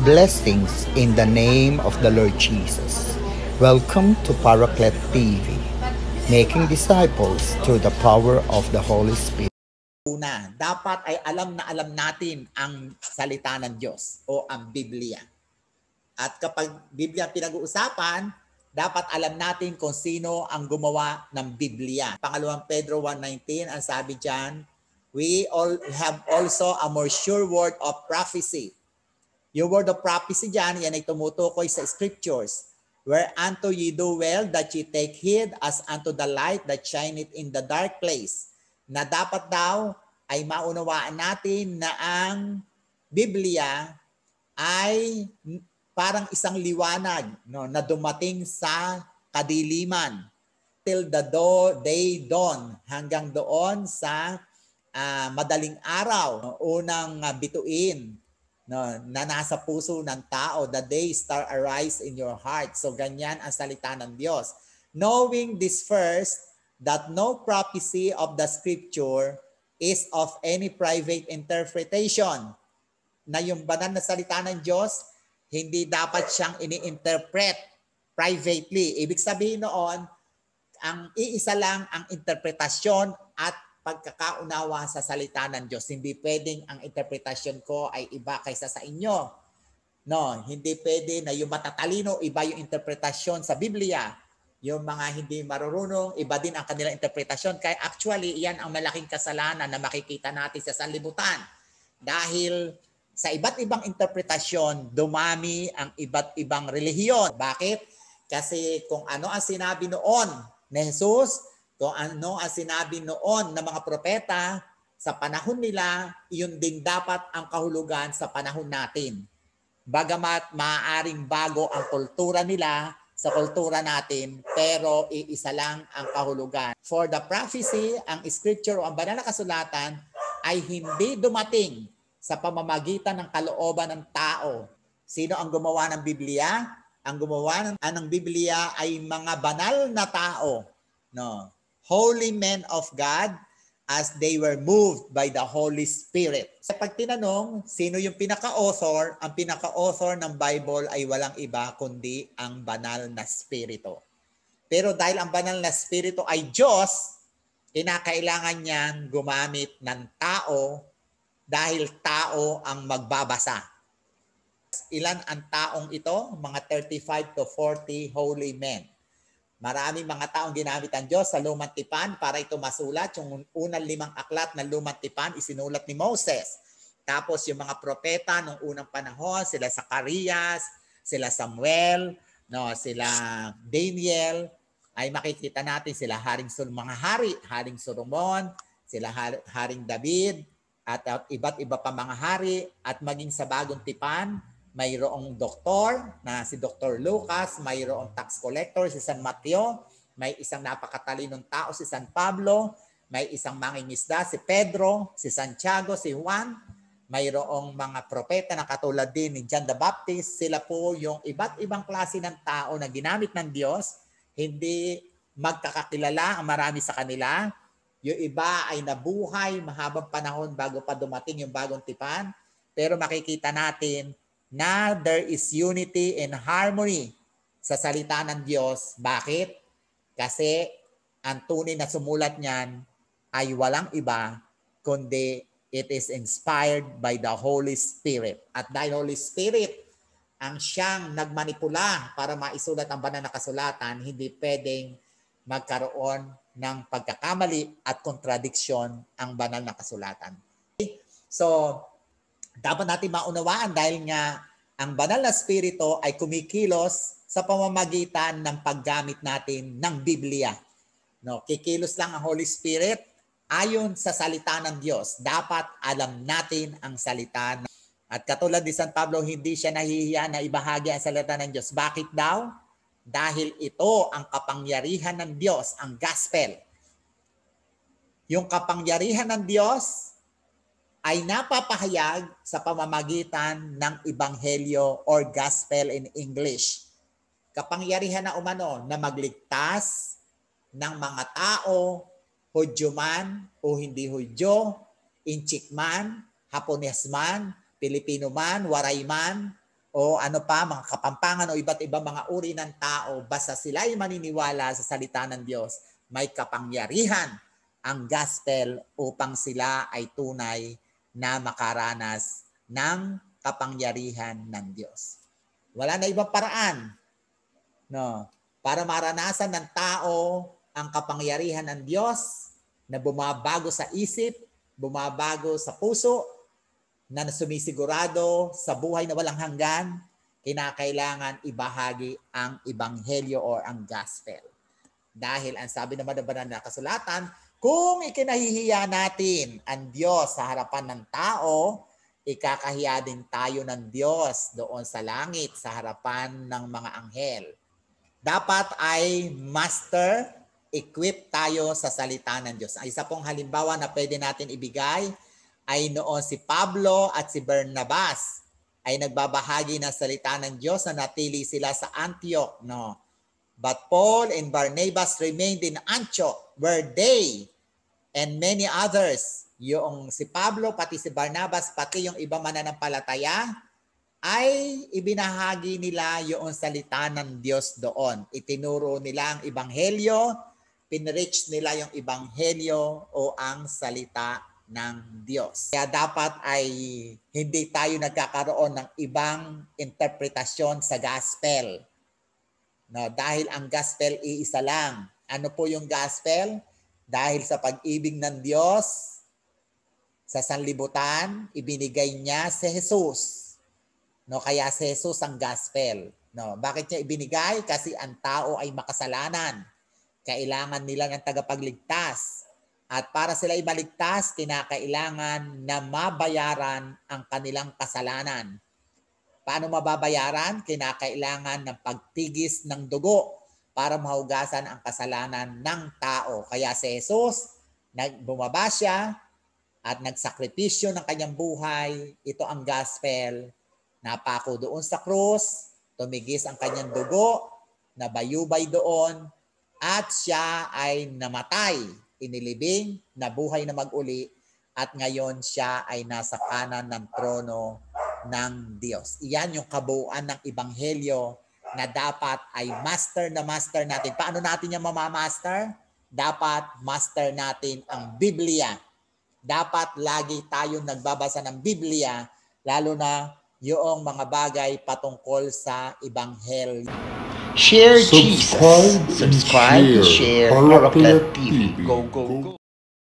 Blessings in the name of the Lord Jesus. Welcome to Paraclet TV, making disciples through the power of the Holy Spirit. Una, dapat ay alam na alam natin ang salita ng Diyos o ang Biblia. At kapag Biblia pinag-uusapan, dapat alam natin kung sino ang gumawa ng Biblia. Pangalawang Pedro 1:19, ang sabi diyan, we all have also a more sure word of prophecy. Yung word of prophecy diyan, yan ay tumutukoy sa scriptures. Whereunto ye do well that ye take heed as unto the light that shineth in the dark place. Na dapat daw ay maunawaan natin na ang Biblia ay parang isang liwanag, no, na dumating sa kadiliman till the day dawn, hanggang doon sa madaling araw, unang bituin, no, na nasa puso ng tao, the day star arise in your heart. So ganyan ang salita ng Diyos. Knowing this first, that no prophecy of the scripture is of any private interpretation. Na yung banal na salita ng Diyos, hindi dapat siyang ini-interpret privately. Ibig sabihin noon, ang iisa lang ang interpretasyon at pagkakaunawa sa salita ng Diyos. Hindi pwedeng ang interpretasyon ko ay iba kaysa sa inyo. No, hindi pwede na yung matatalino, iba yung interpretasyon sa Biblia. Yung mga hindi marurunong, iba din ang kanilang interpretasyon. Kaya actually, iyan ang malaking kasalanan na makikita natin sa sanlibutan. Dahil sa iba't ibang interpretasyon, dumami ang iba't ibang relihiyon. Bakit? Kasi kung ano ang sinabi noon ni Jesus, kung ano ang sinabi noon ng mga propeta, sa panahon nila, iyon din dapat ang kahulugan sa panahon natin. Bagamat maaaring bago ang kultura nila sa kultura natin, pero iisa lang ang kahulugan. For the prophecy, ang scripture o ang banal na kasulatan ay hindi dumating sa pamamagitan ng kalooban ng tao. Sino ang gumawa ng Biblia? Ang gumawa ng Biblia ay mga banal na tao, no? Holy men of God, as they were moved by the Holy Spirit. Sa pag tinanong, sino yung pinaka-author? Ang pinaka-author ng Bible ay walang iba kundi ang banal na Spirito. Pero dahil ang banal na Spirito ay Diyos, kinakailangan niyang gumamit ng tao dahil tao ang magbabasa. Ilan ang taong ito? Mga 35 to 40 holy men. Maraming mga taong ginamit ang Diyos sa Lumang Tipan para ito masulat. Yung unang 5 aklat ng Lumang Tipan, isinulat ni Moses. Tapos yung mga propeta nung unang panahon, sila Zacarias, sila Samuel, no, sila Daniel, ay makikita natin sila mga hari, Haring Solomon, sila Haring David, at iba't iba pa mga hari, at maging sa Bagong Tipan, mayroong doktor na si Dr. Lucas, mayroong tax collector si San Mateo, may isang napakatalinong tao si San Pablo, may isang mangingisda si Pedro, si Santiago, si Juan, mayroong mga propeta na katulad din ni John the Baptist. Sila po yung iba't ibang klase ng tao na ginamit ng Diyos, hindi magkakakilala ang marami sa kanila. Yung iba ay nabuhay mahabang panahon bago pa dumating yung Bagong Tipan, pero makikita natin na there is unity and harmony sa salita ng Diyos. Bakit? Kasi ang tunay na sumulat niyan ay walang iba kundi it is inspired by the Holy Spirit. At dahil Holy Spirit ang siyang nagmanipula para maisulat ang banal na kasulatan, hindi pwedeng magkaroon ng pagkakamali at kontradiksyon ang banal na kasulatan. So, dapat natin maunawaan dahil nga ang banal na spirito ay kumikilos sa pamamagitan ng paggamit natin ng Biblia. No, kikilos lang ang Holy Spirit ayon sa salita ng Diyos. Dapat alam natin ang salita. At katulad ni San Pablo, hindi siya nahihiya na ibahagi ang salita ng Diyos. Bakit daw? Dahil ito ang kapangyarihan ng Diyos, ang gospel. Yung kapangyarihan ng Diyos ay napapahayag sa pamamagitan ng ebanghelyo or gospel in English. Kapangyarihan na umano na magligtas ng mga tao, Hudyo man o hindi Hudyo, Inchik man, Hapones man, Pilipino man, Waray man, o ano pa, mga kapampangan o iba't ibang mga uri ng tao, basta sila ay maniniwala sa salita ng Diyos, may kapangyarihan ang gospel upang sila ay tunay na makaranas ng kapangyarihan ng Diyos. Wala na ibang paraan, no, para maranasan ng tao ang kapangyarihan ng Diyos na bumabago sa isip, bumabago sa puso, na sumisigurado sa buhay na walang hanggan, kinakailangan ibahagi ang ebanghelyo or ang gospel. Dahil ang sabi naman ng banal na kasulatan, kung ikinahihiya natin ang Diyos sa harapan ng tao, ikakahiya din tayo ng Diyos doon sa langit sa harapan ng mga anghel. Dapat ay master equip tayo sa salita ng Diyos. Ang isa pong halimbawa na pwede natin ibigay ay noon si Pablo at si Barnabas ay nagbabahagi ng salita ng Diyos na natili sila sa Antioch. No? But Paul and Barnabas remained in Antioch where they and many others, yung si Pablo, pati si Barnabas, pati yung ibang mananampalataya, ay ibinahagi nila yung salita ng Diyos doon. Itinuro nila ang ebanghelyo, pinreach nila yung ebanghelyo o ang salita ng Diyos. Kaya dapat ay hindi tayo nagkakaroon ng ibang interpretasyon sa gospel. No, dahil ang gospel iisa lang. Ano po yung gospel? Dahil sa pag-ibig ng Diyos sa sanlibutan, ibinigay niya si Jesus. No, kaya si Jesus ang gospel. No, bakit niya ibinigay? Kasi ang tao ay makasalanan. Kailangan nila ng tagapagligtas. At para sila ay maligtas, kinakailangan na mabayaran ang kanilang kasalanan. Paano mababayaran? Kinakailangan ng pagtigis ng dugo para mahugasan ang kasalanan ng tao. Kaya si Jesus, bumaba siya at nagsakripisyo ng kanyang buhay. Ito ang gospel. Napako doon sa krus, tumigis ang kanyang dugo, nabayubay doon, at siya ay namatay. Inilibing, nabuhay na mag-uli, at ngayon siya ay nasa kanan ng trono ng Diyos. Iyan yung kabuuan ng ebanghelyo na dapat ay master na master natin. Paano natin yung mamamaster? Dapat master natin ang Biblia. Dapat lagi tayong nagbabasa ng Biblia, lalo na yung mga bagay patungkol sa ebanghelyo. Share Jesus. Subscribe and share Paraclet TV. Go, go, go.